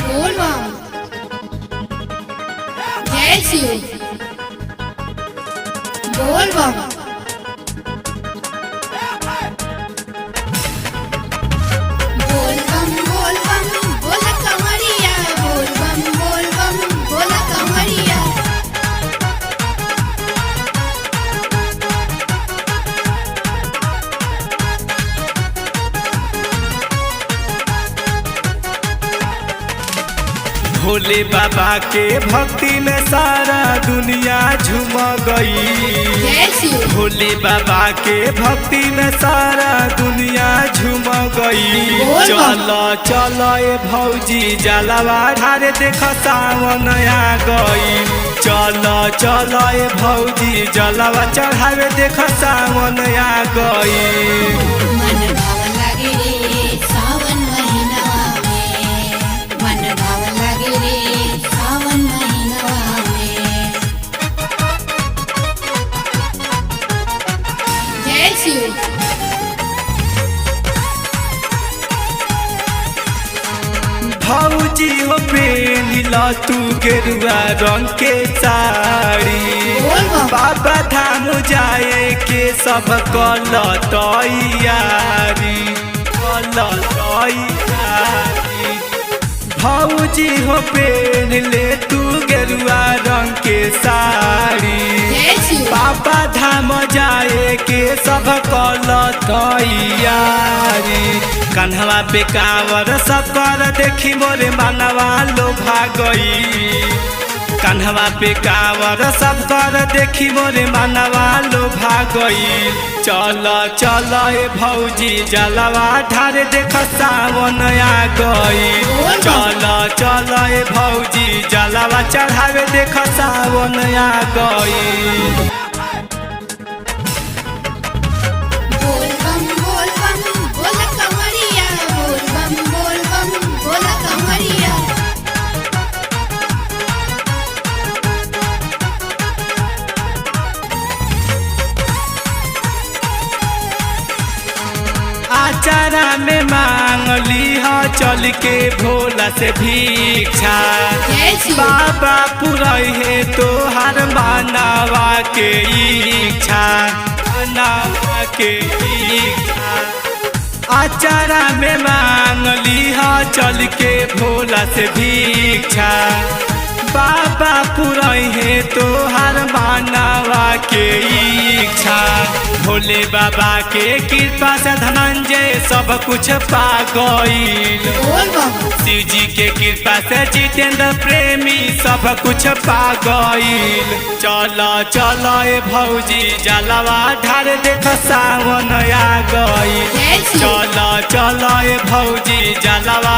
बोल बम जय शिव बोल बम बोल कमरिया बोल बम बोल कमरिया। भोले बाबा के भक्ति में सारा दुनिया झूम गई। भोले बाबा के भक्ति में सारा दुनिया झूम गई। चलो चलो ए भौजी जलवा ढारे देख सावन आ गई। चलो चलो ए भौजी जलवा चढ़ावे देख सावन आ गई। भौजी हो पेनिला तू गेरुआ रंग के साड़ी। बाबा धाम जाए के सब कल तैयारी। भौजी हो पेन ले तू गेरुआ रंग के साड़ी। बाबा धाम जाए के सब कल तैयारी। कन्हवा पे कावर सब कर देखी मोरे मनवा लोभा गई। कन्हवा पे कावर सब कर देखी मोरे मनवा लोभा गई। चलो चलो ए भौजी जलवा ढारे देख सावन आ गई। चलो चलो ए भौजी जलवा चढ़ावे देख सावन आ गई। आचारा में मांगली हो चल के भोला से भिक्षा। बाबा पुरई है तोहार मानवा के इच्छा। मानवा के इच्छा आचारा में मांगली हो चल के भोला से भिक्षा। बाबा पुरई है तोहार मानवा के इच्छा। भोले बाबा के कृपा से धनंजय सब कुछ पा गईल। शिव जी के कृपा से जितेंद्र प्रेमी सब कुछ पा गईल। चलो चलो ए भौजी जलवा ढारे देख सावन आ गई। चलो चलो ए भौजी जलवा